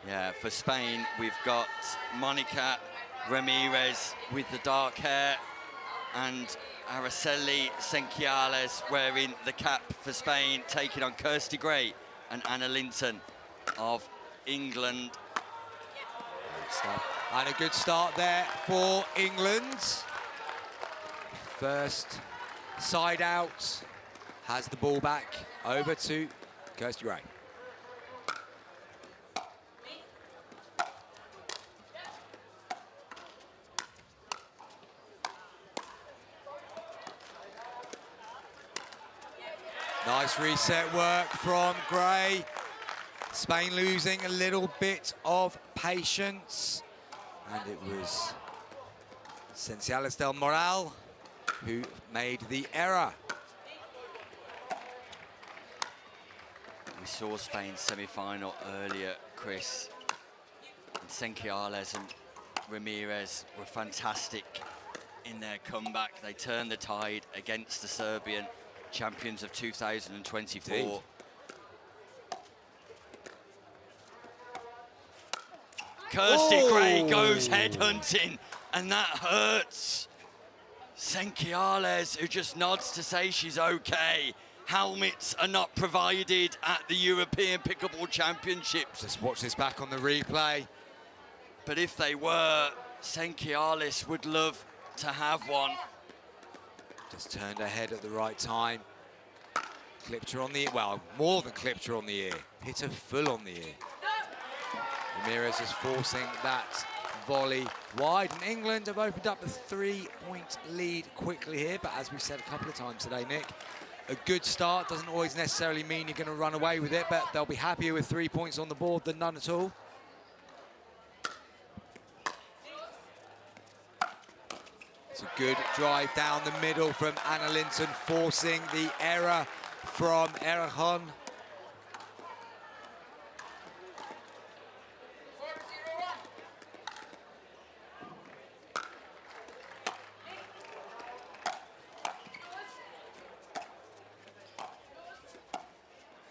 Yeah, for Spain, we've got Monica Ramirez with the dark hair and Araceli Senciales wearing the cap for Spain, taking on Kirsty Gray and Anna Linton of England. Good stuff. And a good start there for England. First side out, has the ball back over to Kirsty Gray. Nice reset work from Gray. Spain losing a little bit of patience. And it was Senciales del Moral who made the error. We saw Spain's semi-final earlier, Chris. And Senciales and Ramirez were fantastic in their comeback. They turned the tide against the Serbian champions of 2024. Indeed. Kirsty Gray goes headhunting, and that hurts Senciales, who just nods to say she's okay. Helmets are not provided at the European Pickleball Championships. Just watch this back on the replay. But if they were, Senciales would love to have one. Just turned her head at the right time. Clipped her on the ear. Well, more than clipped her on the ear. Hit her full on the ear. Ramirez is forcing that volley wide. And England have opened up a 3-point lead quickly here. But as we've said a couple of times today, Nick, a good start doesn't always necessarily mean you're going to run away with it. But they'll be happier with 3 points on the board than none at all. It's a good drive down the middle from Anna Linton, forcing the error from Erhan.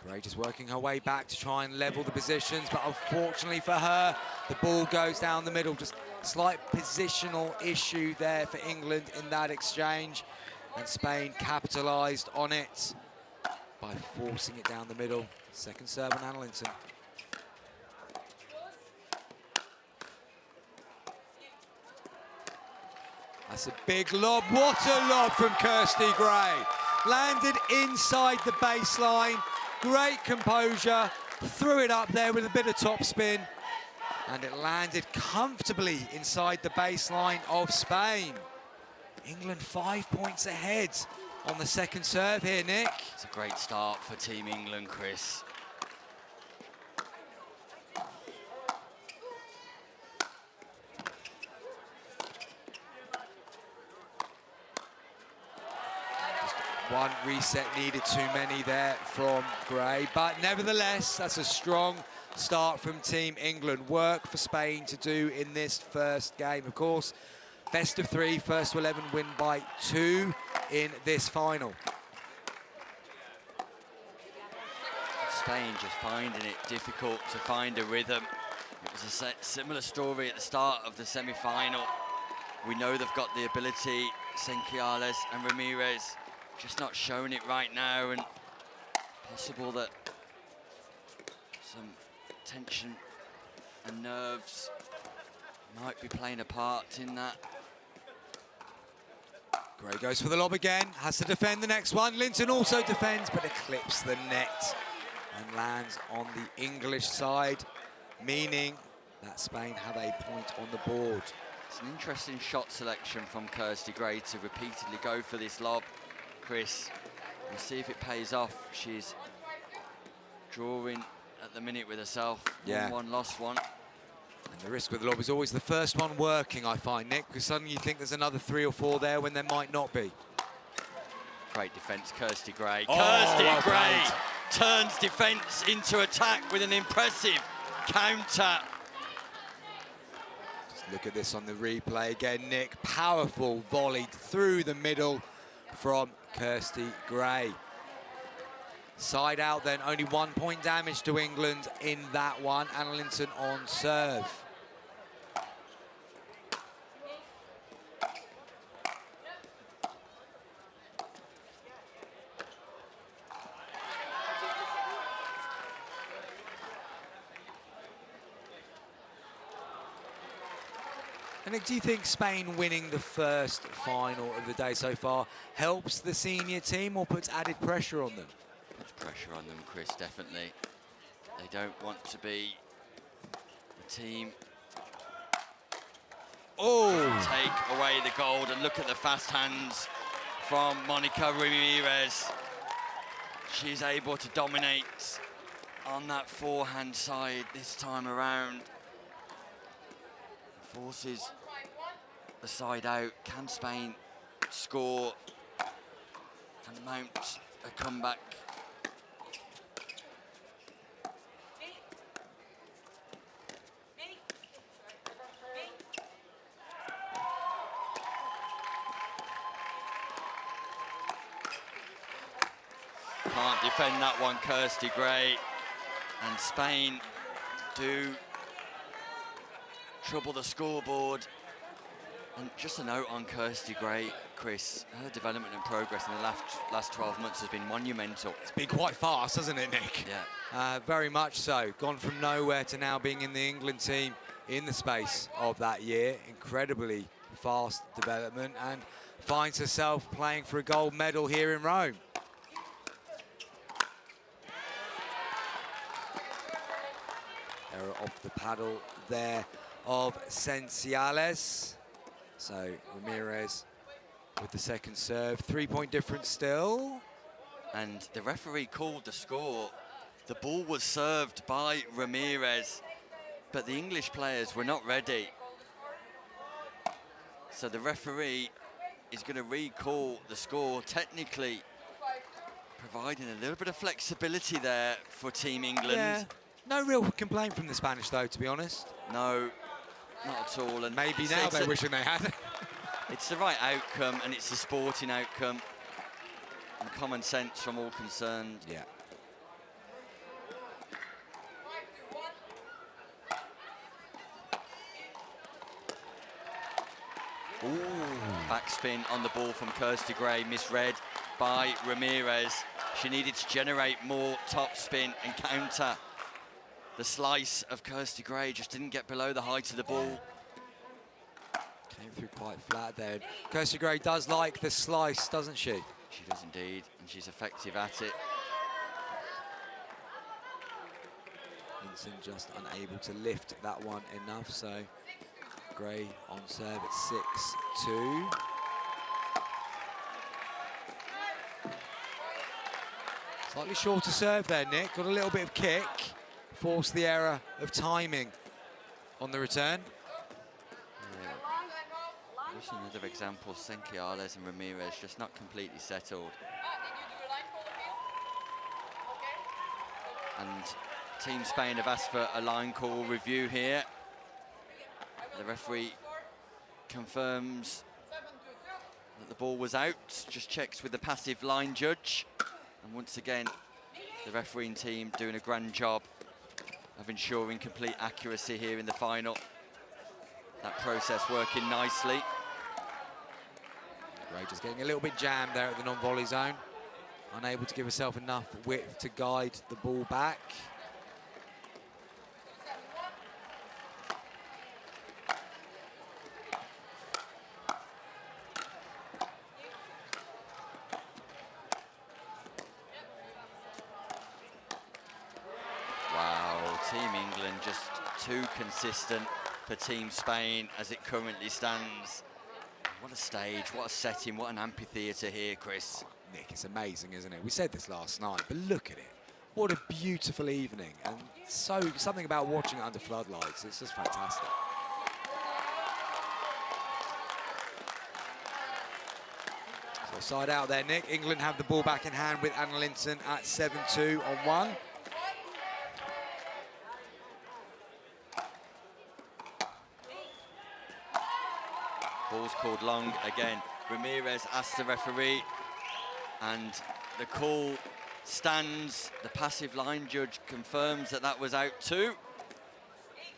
Gray just working her way back to try and level the positions, but unfortunately for her, the ball goes down the middle. Just slight positional issue there for England in that exchange, and Spain capitalised on it by forcing it down the middle. Second serve on Anna Linton. That's a big lob. What a lob from Kirsty Gray. Landed inside the baseline. Great composure. Threw it up there with a bit of topspin. And it landed comfortably inside the baseline of Spain. England 5 points ahead on the second serve here, Nick. It's a great start for Team England, Chris. Just one reset needed too many there from Gray, but nevertheless, that's a strong start from Team England. Work for Spain to do in this first game, of course. Best of 3, first to 11 win by 2 in this final. Spain just finding it difficult to find a rhythm. It was a similar story at the start of the semi-final. We know they've got the ability, Senciales and Ramirez, just not showing it right now, and possible that some tension and nerves might be playing a part in that. Gray goes for the lob again, has to defend the next one. Linton also defends, but eclipses the net and lands on the English side, meaning that Spain have a point on the board. It's an interesting shot selection from Kirsty Gray to repeatedly go for this lob, Chris. We'll see if it pays off. She's drawing at the minute with herself. Yeah. 1-1, lost one. And the risk with the lob is always the first one working, I find, Nick, because suddenly you think there's another 3 or 4 there when there might not be. Great defence, Kirsty Gray. Oh, Kirsty well Gray played. turns defence into attack with an impressive counter. Just look at this on the replay again, Nick. Powerful volley through the middle from Kirsty Gray. Side out then, only 1 point damage to England in that one. And Linton on serve. And Nick, do you think Spain winning the first final of the day so far helps the senior team or puts added pressure on them? Puts pressure on them, Chris, definitely. They don't want to be the team take away the gold. And look at the fast hands from Monica Ramirez. She's able to dominate on that forehand side this time around. Forces the side out. Can Spain score and mount a comeback? Can't defend that one, Kirsty Gray. And Spain do trouble the scoreboard. And just a note on Kirsty Gray, Chris, her development and progress in the last 12 months has been monumental. It's been quite fast, hasn't it, Nick? Yeah. Very much so. Gone from nowhere to now being in the England team in the space of that year. Incredibly fast development, and finds herself playing for a gold medal here in Rome. Error off the paddle there of Senciales. So Ramirez with the second serve. 3-point difference still. And the referee called the score. The ball was served by Ramirez, but the English players were not ready. So the referee is going to recall the score, technically providing a little bit of flexibility there for Team England. Yeah. No real complaint from the Spanish, though, to be honest. No, not at all. And maybe now they're wishing they had. It's the right outcome, and it's the sporting outcome. And common sense from all concerned. Yeah. Ooh. Backspin on the ball from Kirsty Gray, misread by Ramirez. She needed to generate more topspin and counter. The slice of Kirsty Gray just didn't get below the height of the ball. Came through quite flat there. Kirsty Gray does like the slice, doesn't she? She does indeed, and she's effective at it. Linton just unable to lift that one enough, so Gray on serve at 6-2. Slightly shorter serve there, Nick. Got a little bit of kick. Forced the error of timing on the return. Yeah. Just another example, Senciales and Ramirez just not completely settled. And Team Spain have asked for a line call review here. The referee confirms that the ball was out, just checks with the passive line judge. And once again, the refereeing team doing a grand job of ensuring complete accuracy here in the final. That process working nicely. Gray just getting a little bit jammed there at the non-volley zone. Unable to give herself enough width to guide the ball back. Team England just too consistent for Team Spain as it currently stands. What a stage, what a setting, what an amphitheatre here, Chris. Nick, it's amazing, isn't it? We said this last night, but look at it. What a beautiful evening, and something about watching it under floodlights. It's just fantastic. So side out there, Nick. England have the ball back in hand with Anna Linton at 7-2 on 1. Ball's called long again. Ramirez asks the referee, and the call stands. The passive line judge confirms that that was out too.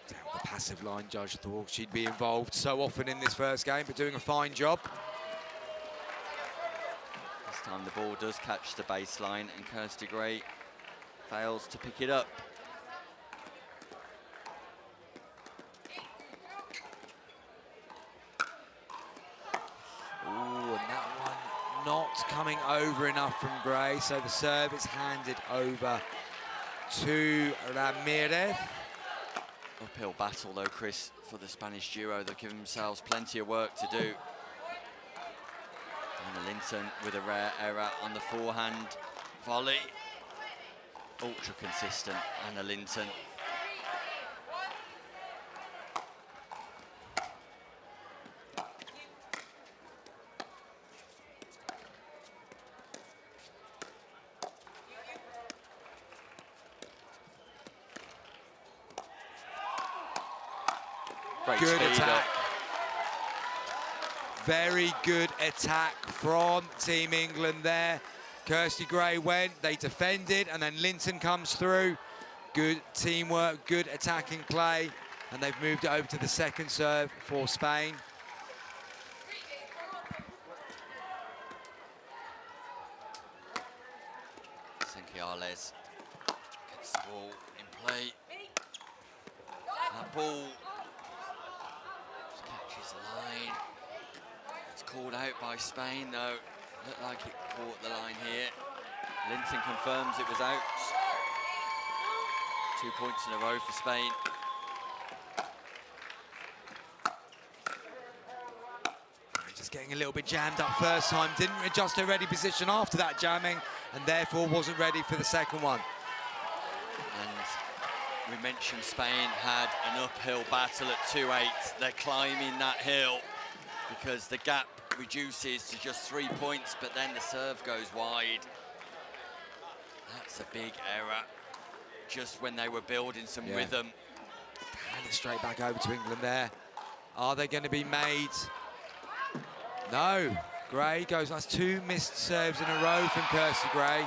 The passive line judge thought she'd be involved so often in this first game, but doing a fine job. This time the ball does catch the baseline and Kirsty Gray fails to pick it up. Ooh, and that one not coming over enough from Gray, so the serve is handed over to Ramirez. Uphill battle though, Chris, for the Spanish duo. They've given themselves plenty of work to do. And Linton with a rare error on the forehand volley. Ultra consistent, Anna Linton. Great good speed attack. up. Very good attack from Team England there. Kirsty Gray went, they defended, and then Linton comes through. Good teamwork, good attacking play, and they've moved it over to the second serve for Spain. Senciales gets the ball in play. That ball catches the line. It's called out by Spain though. Looked like it caught the line here. Linton confirms it was out. 2 points in a row for Spain. Just getting a little bit jammed up first time. Didn't adjust her ready position after that jamming, and therefore wasn't ready for the second one. And we mentioned Spain had an uphill battle at 2-8. They're climbing that hill because the gap reduces to just 3 points, but then the serve goes wide. That's a big error, just when they were building some rhythm. Hand it straight back over to England there. Are they going to be made? No. Gray goes, that's 2 missed serves in a row from Kirsty Gray.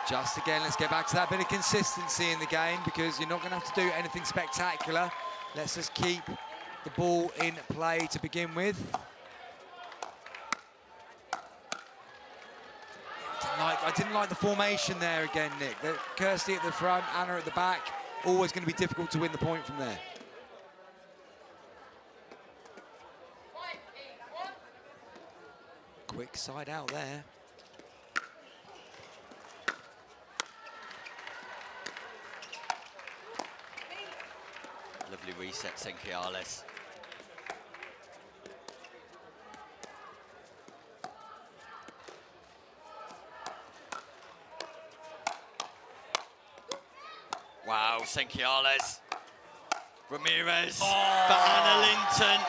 Just again, let's get back to that bit of consistency in the game, because you're not going to have to do anything spectacular. Let's just keep the ball in play to begin with. I didn't like the formation there again, Nick. Kirsty at the front, Anna at the back. Always going to be difficult to win the point from there. Quick side out there. Lovely reset, Senciales. Wow, Senciales. Ramirez. But Anna Linton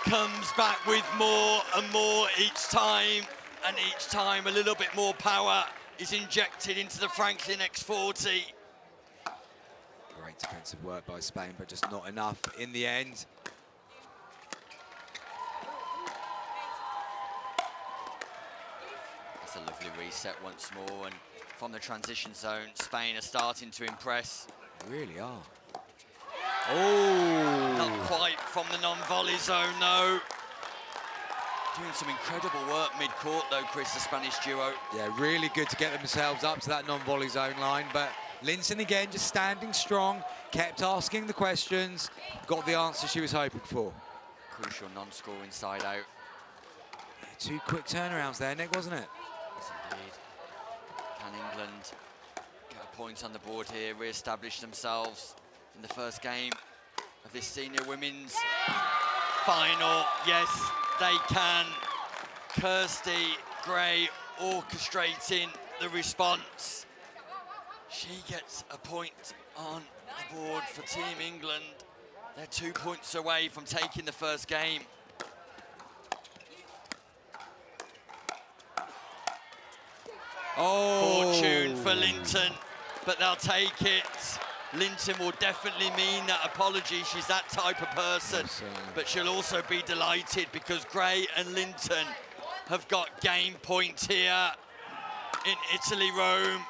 comes back with more and more each time. And each time a little bit more power is injected into the Franklin X40. Great defensive work by Spain, but just not enough in the end. That's a lovely reset once more, and from the transition zone, Spain are starting to impress. They really are. Oh! Not quite from the non-volley zone, no. Doing some incredible work mid-court, though, Chris, the Spanish duo. Yeah, really good to get themselves up to that non-volley zone line, but Linton again just standing strong, kept asking the questions, got the answer she was hoping for. Crucial non-scoring side out. Yeah, 2 quick turnarounds there, Nick, wasn't it? Yes, indeed. Can England get a point on the board here, re-establish themselves in the first game of this senior women's final? Yes, they can. Kirsty Gray orchestrating the response. She gets a point on the board for Team England. They're 2 points away from taking the first game. Oh! Fortune for Linton, but they'll take it. Linton will definitely mean that apology. She's that type of person. Yes, but she'll also be delighted because Gray and Linton have got game point here in Italy, Rome.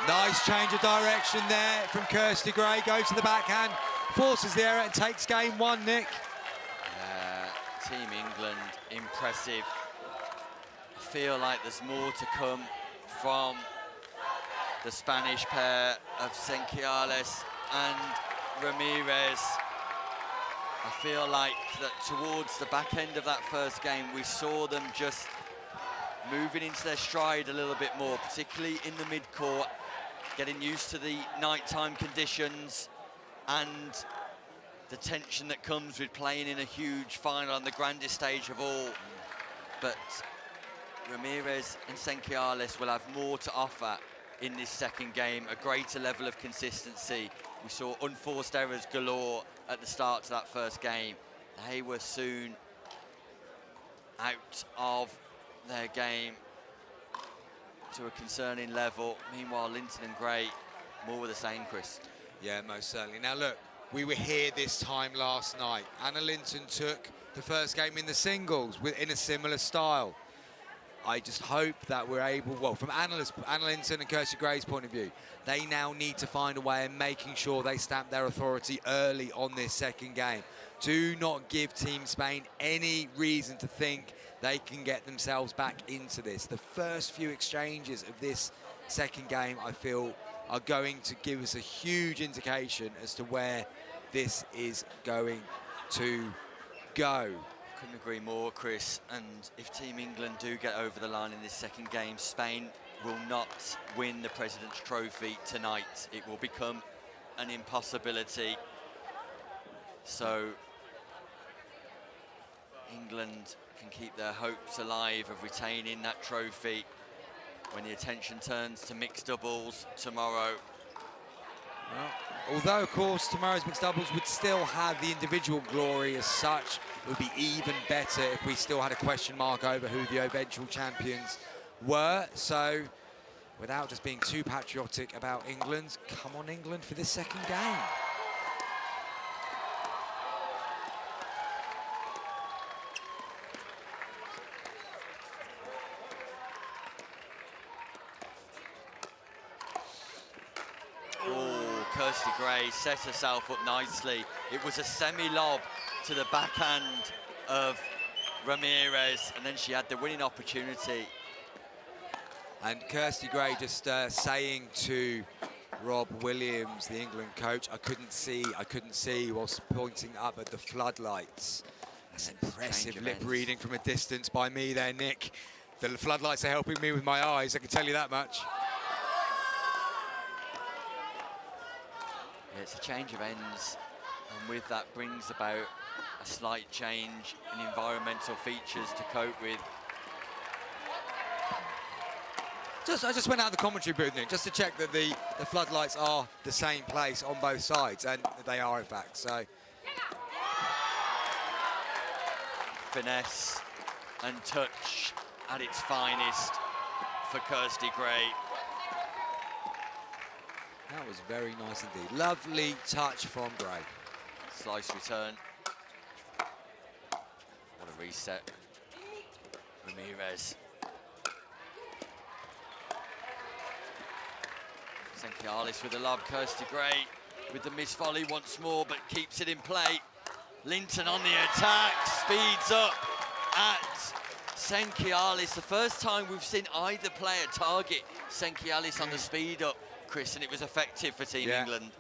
Nice change of direction there from Kirsty Gray. Goes to the backhand, forces the error and takes game 1, Nick. Team England, impressive. I feel like there's more to come from the Spanish pair of Senciales and Ramirez. I feel like that towards the back end of that first game, we saw them just moving into their stride a little bit more, particularly in the mid-court, getting used to the nighttime conditions and the tension that comes with playing in a huge final on the grandest stage of all. But Ramirez and Senciales will have more to offer in this second game, a greater level of consistency. We saw unforced errors galore at the start to that first game. They were soon out of their game to a concerning level. Meanwhile, Linton and Gray, more of the same, Chris. Yeah, most certainly. Now look, we were here this time last night. Anna Linton took the first game in the singles in a similar style. I just hope that we're able, well, from Anna Linton and Kirsty Gray's point of view, they now need to find a way of making sure they stamp their authority early on this second game. Do not give Team Spain any reason to think they can get themselves back into this. The first few exchanges of this second game, I feel, are going to give us a huge indication as to where this is going to go. Couldn't agree more, Chris. And if Team England do get over the line in this second game, Spain will not win the President's Trophy tonight. It will become an impossibility. So England can keep their hopes alive of retaining that trophy when the attention turns to mixed doubles tomorrow. Well, although, of course, tomorrow's mixed doubles would still have the individual glory as such, it would be even better if we still had a question mark over who the eventual champions were. So, without just being too patriotic about England, come on, England, for this second game. Kirsty Gray set herself up nicely. It was a semi-lob to the backhand of Ramirez, and then she had the winning opportunity. And Kirsty Gray just saying to Rob Williams, the England coach, I couldn't see, whilst pointing up at the floodlights. That's impressive lip reading from a distance by me there, Nick. The floodlights are helping me with my eyes, I can tell you that much. It's a change of ends, and with that brings about a slight change in environmental features to cope with. I just went out of the commentary booth, Nick, just to check that the floodlights are the same place on both sides, and they are, in fact, so. Finesse and touch at its finest for Kirsty Gray. That was very nice indeed. Lovely touch from Gray. Slice return. What a reset. Ramirez. Senciales with the lob. Kirsty Gray with the missed volley once more, but keeps it in play. Linton on the attack. Speeds up at Senciales. The first time we've seen either player target Senciales on the speed up, Chris, and it was effective for Team England.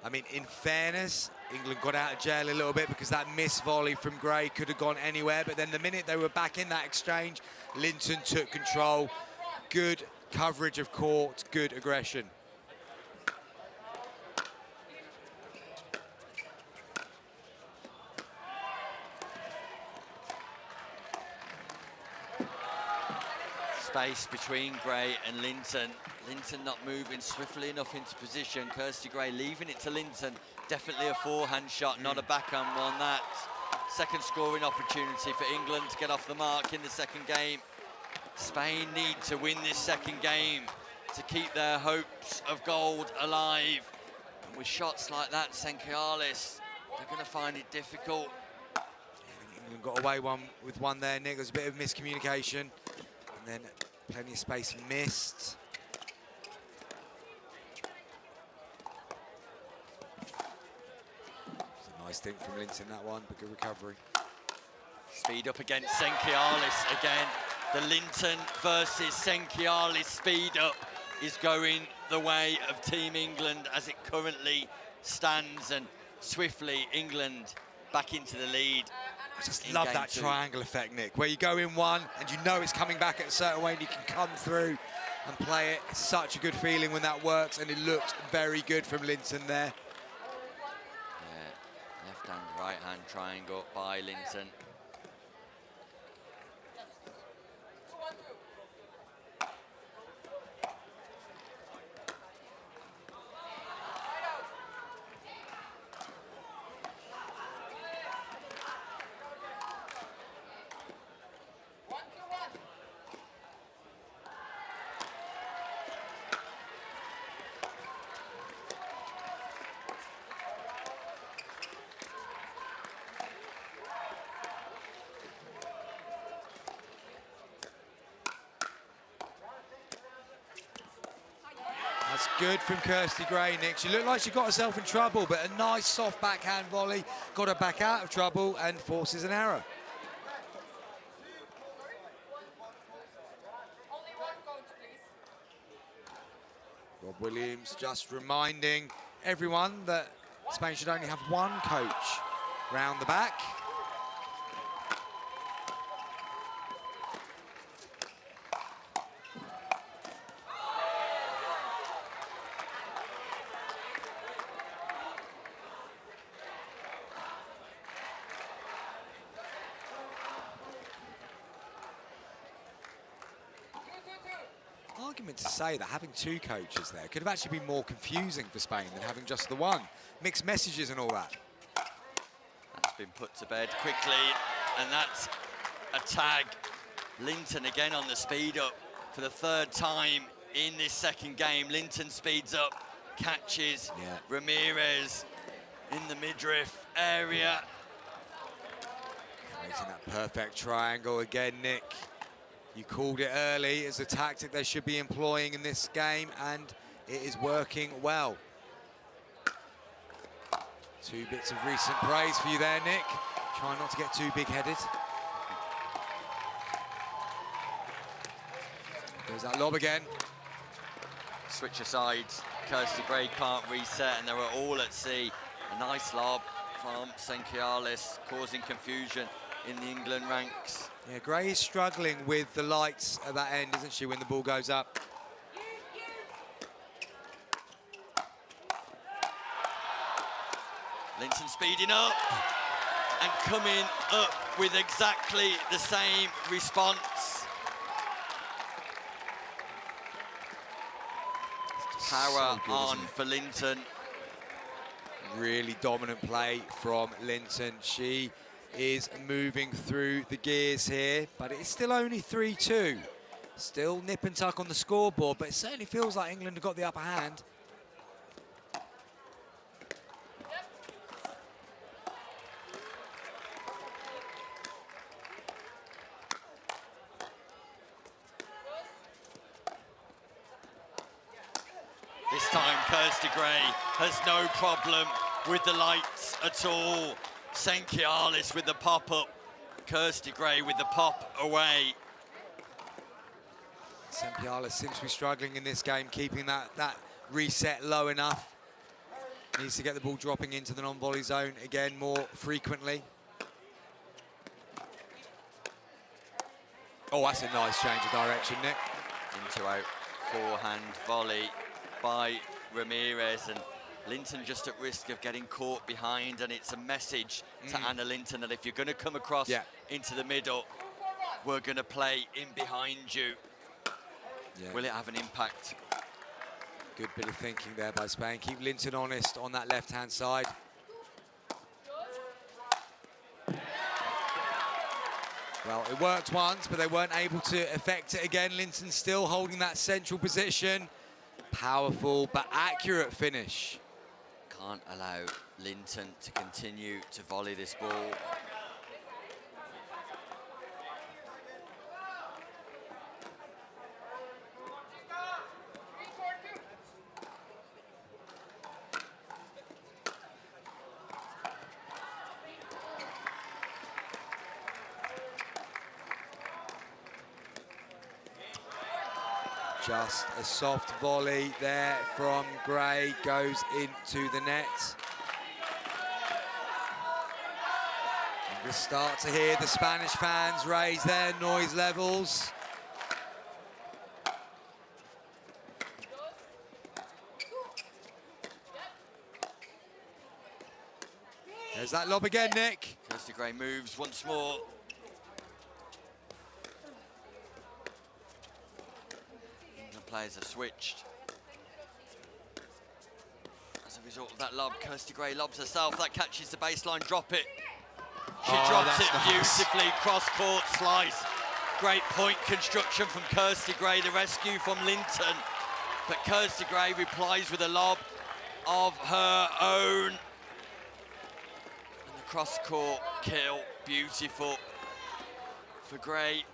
I mean, in fairness, England got out of jail a little bit because that missed volley from Gray could have gone anywhere, but then the minute they were back in that exchange, Linton took control. Good coverage of court, good aggression. Space between Gray and Linton. Linton not moving swiftly enough into position. Kirsty Gray leaving it to Linton. Definitely a forehand shot, not a backhand one. That second scoring opportunity for England to get off the mark in the second game. Spain need to win this second game to keep their hopes of gold alive. And with shots like that, Senciales, they're going to find it difficult. England got away with one there, Nick. There's a bit of miscommunication. And then plenty of space missed. instinct from Linton, that one, but good recovery. Speed up against Senciales again. The Linton versus Senciales speed up is going the way of Team England as it currently stands, and swiftly England back into the lead. I just love that triangle effect, Nick, where you go in one and you know it's coming back at a certain way and you can come through and play it. It's such a good feeling when that works, and it looked very good from Linton there. Yeah, left hand, right hand triangle by Linton. That's good from Kirsty Gray, Nick. She looked like she got herself in trouble, but a nice soft backhand volley got her back out of trouble and forces an error. Rob Williams just reminding everyone that Spain should only have one coach round the back. Argument to say that having two coaches there could have actually been more confusing for Spain than having just the one. Mixed messages and all that. That's been put to bed quickly, and that's a tag. Linton again on the speed up for the third time in this second game. Linton speeds up, catches Ramirez in the midriff area. Creating that perfect triangle again, Nick. You called it early as a tactic they should be employing in this game, and it is working well. Two bits of recent praise for you there, Nick. Try not to get too big-headed. There's that lob again. Switch aside, Kirsty Gray can't reset, and they were all at sea. A nice lob from Senciales, causing confusion in the England ranks. Yeah, Gray is struggling with the lights at that end, isn't she, when the ball goes up? Linton speeding up and coming up with exactly the same response. Power so on for Linton. Really dominant play from Linton. She is moving through the gears here, but it's still only 3-2. Still nip and tuck on the scoreboard, but it certainly feels like England have got the upper hand. This time, Kirsty Gray has no problem with the lights at all. Senciales with the pop-up. Kirsty Gray with the pop away. Senciales seems to be struggling in this game, keeping that reset low enough. Needs to get the ball dropping into the non-volley zone again more frequently. Oh, that's a nice change of direction, Nick. Into out, forehand volley by Ramirez, and Linton just at risk of getting caught behind, and it's a message to Anna Linton that if you're going to come across into the middle, we're going to play in behind you. Yeah. Will it have an impact? Good bit of thinking there by Spain. Keep Linton honest on that left-hand side. Well, it worked once, but they weren't able to effect it again. Linton still holding that central position. Powerful but accurate finish. Can't allow Linton to continue to volley this ball. Just a soft volley there from Gray, goes into the net. And we start to hear the Spanish fans raise their noise levels. There's that lob again, Nick. Kirsty Gray moves once more. The players have switched. As a result of that lob, Kirsty Gray lobs herself. That catches the baseline, drop it. She drops it beautifully, cross-court slice. Great point construction from Kirsty Gray, the rescue from Linton. But Kirsty Gray replies with a lob of her own. Cross-court kill, beautiful for Gray.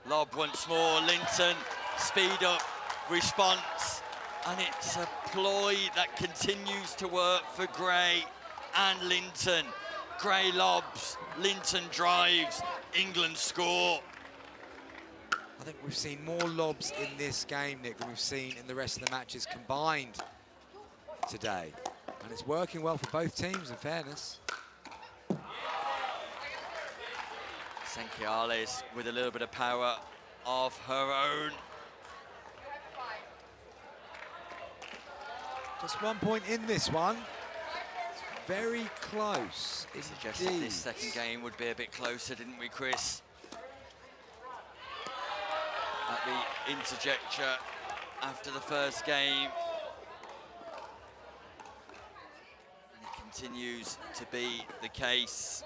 Lob once more, Linton, speed up, response. And it's a ploy that continues to work for Gray and Linton. Gray lobs, Linton drives, England score. I think we've seen more lobs in this game, Nick, than we've seen in the rest of the matches combined today. And it's working well for both teams, in fairness. Senciales with a little bit of power of her own. Just 1 point in this one. It's very close. We suggested this second game would be a bit closer, didn't we, Chris? At the interjecture after the first game. And it continues to be the case.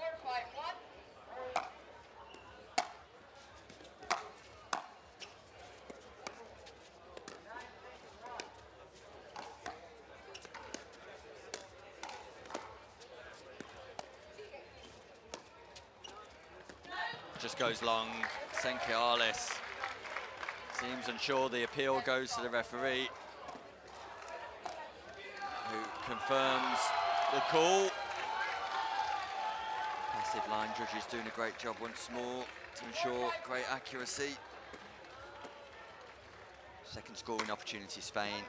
Just goes long. Senciales seems unsure. The appeal goes to the referee, who confirms the call. Passive line judges doing a great job once more to ensure great accuracy. Second scoring opportunity, Spain.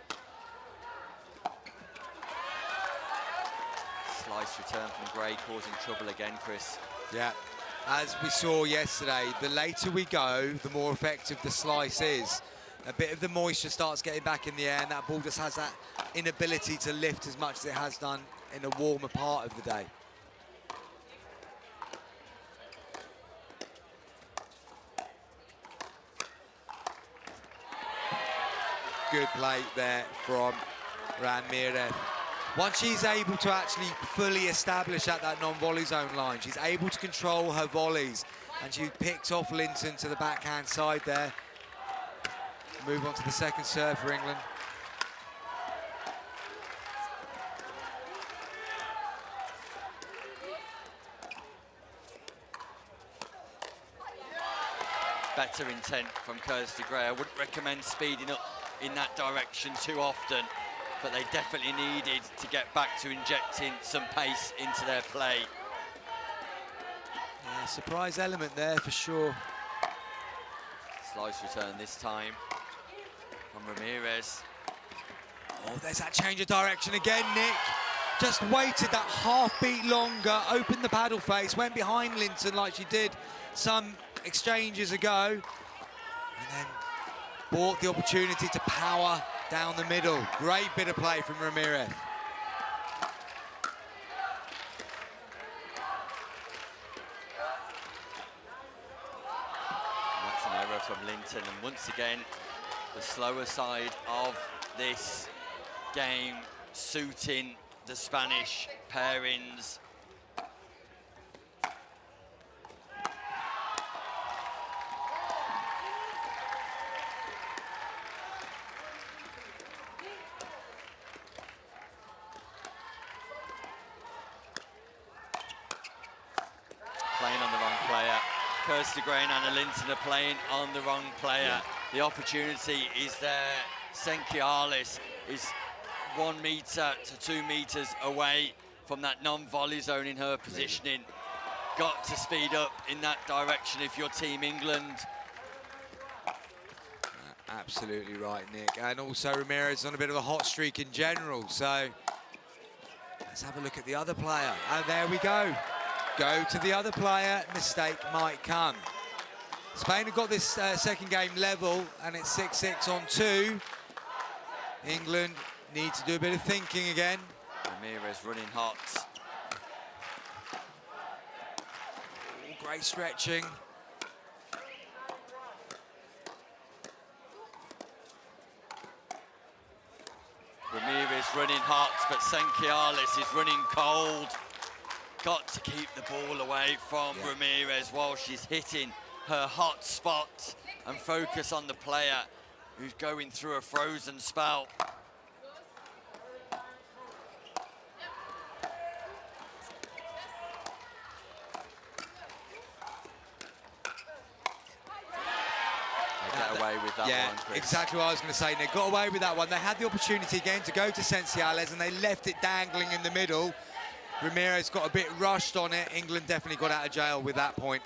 Slice return from Gray, causing trouble again, Chris. Yeah. As we saw yesterday, the later we go, the more effective the slice is. A bit of the moisture starts getting back in the air, and that ball just has that inability to lift as much as it has done in a warmer part of the day. Good play there from Ramirez. Once she's able to actually fully establish at that non-volley zone line, she's able to control her volleys, and she picks off Linton to the backhand side there. Move on to the second serve for England. Better intent from Kirsty Gray. I wouldn't recommend speeding up in that direction too often, but they definitely needed to get back to injecting some pace into their play. Yeah, surprise element there for sure. Slice return this time from Ramirez. Oh, there's that change of direction again, Nick. Just waited that half beat longer, opened the paddle face, went behind Linton like she did some exchanges ago, and then bought the opportunity to power down the middle. Great bit of play from Ramirez. That's an error from Linton, and once again, the slower side of this game suiting the Spanish pairings. Kirsty Gray and Anna Linton are playing on the wrong player. Yeah. The opportunity is there. Senciales is 1 metre to 2 metres away from that non-volley zone in her positioning. Got to speed up in that direction if you're Team England. Absolutely right, Nick. And also Ramirez on a bit of a hot streak in general. So let's have a look at the other player. And there we go. Go to the other player, mistake might come. Spain have got this second game level, and it's 6-6 on 2. England need to do a bit of thinking again. Ramirez running hot. Great stretching. Ramirez running hot, but Senciales is running cold. Got to keep the ball away from Ramirez while she's hitting her hot spot and focus on the player who's going through a frozen spell. Get away with that one, Chris. Exactly what I was going to say. They got away with that one. They had the opportunity again to go to Senciales, and they left it dangling in the middle. Ramirez got a bit rushed on it. England definitely got out of jail with that point.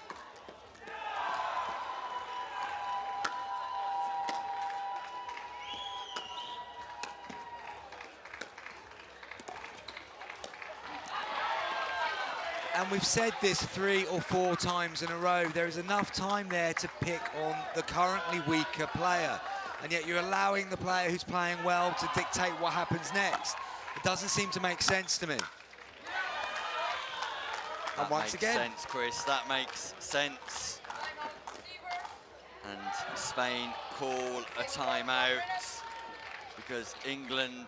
And we've said this 3 or 4 times in a row, there is enough time there to pick on the currently weaker player. And yet you're allowing the player who's playing well to dictate what happens next. It doesn't seem to make sense to me. And once again, that makes sense, Chris. That makes sense. And Spain call a timeout because England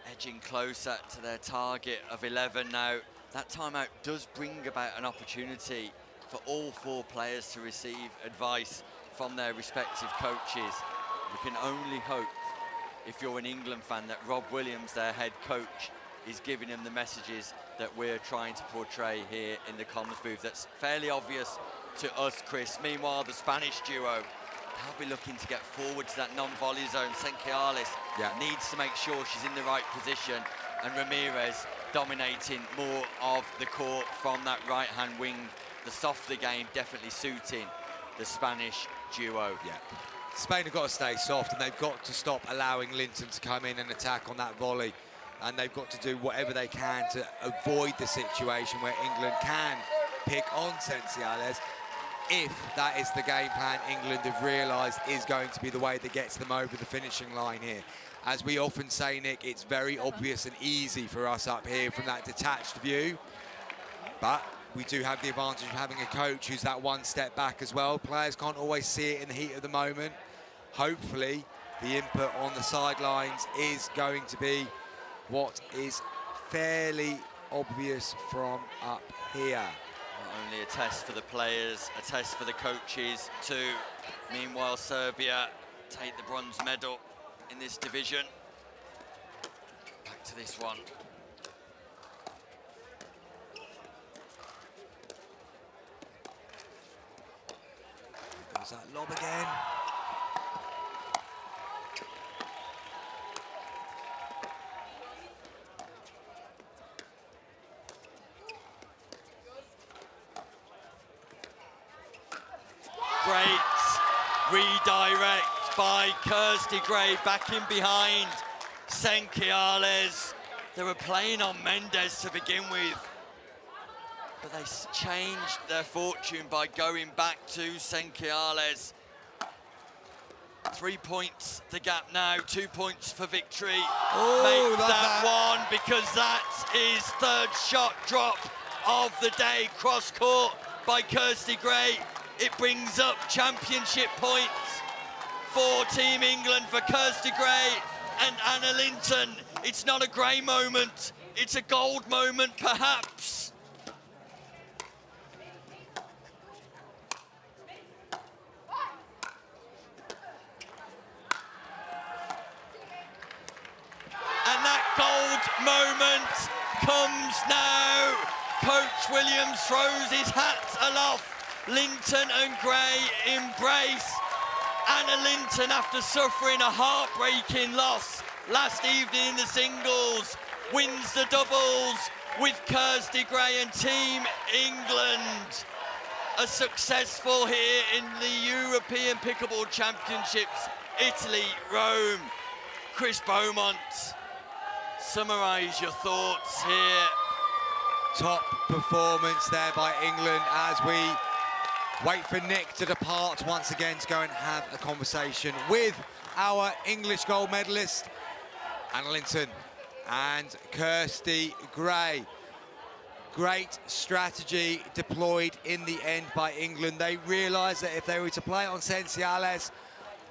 edging closer to their target of 11 now. That timeout does bring about an opportunity for all 4 players to receive advice from their respective coaches. We can only hope, if you're an England fan, that Rob Williams, their head coach, is giving them the messages that we're trying to portray here in the comms booth. That's fairly obvious to us, Chris. Meanwhile, the Spanish duo, they'll be looking to get forward to that non-volley zone. Senciales needs to make sure she's in the right position, and Ramirez dominating more of the court from that right-hand wing. The softer game definitely suiting the Spanish duo. Yeah. Spain have got to stay soft, and they've got to stop allowing Linton to come in and attack on that volley. And they've got to do whatever they can to avoid the situation where England can pick on Senciales, if that is the game plan England have realised is going to be the way that gets them over the finishing line here. As we often say, Nick, it's very obvious and easy for us up here from that detached view. But we do have the advantage of having a coach who's that one step back as well. Players can't always see it in the heat of the moment. Hopefully, the input on the sidelines is going to be what is fairly obvious from up here. Not only a test for the players, a test for the coaches too. Meanwhile, Serbia take the bronze medal in this division. Back to this one. There's that lob again. Great redirect by Kirsty Gray, back in behind Senciales. They were playing on Mendes to begin with, but they changed their fortune by going back to Senciales. 3 points the gap now, 2 points for victory. Oh, make that one, because that is third shot drop of the day, cross court by Kirsty Gray. It brings up championship points for Team England, for Kirsty Gray and Anna Linton. It's not a grey moment, it's a gold moment perhaps. And that gold moment comes now. Coach Williams throws his hat aloft Linton and Gray embrace. Anna Linton, after suffering a heartbreaking loss last evening in the singles, wins the doubles with Kirsty Gray and Team England. A successful here in the European Pickleball Championships, Italy, Rome. Chris Beaumont, summarise your thoughts here. Top performance there by England as we wait for Nick to depart once again to go and have a conversation with our English gold medalist, Anna Linton and Kirsty Gray. Great strategy deployed in the end by England. They realised that if they were to play on Senciales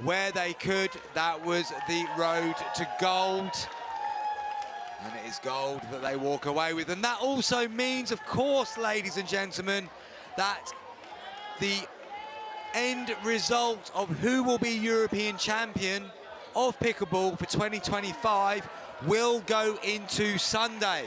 where they could, that was the road to gold. And it is gold that they walk away with. And that also means, of course, ladies and gentlemen, that the end result of who will be European champion of pickleball for 2025 will go into Sunday.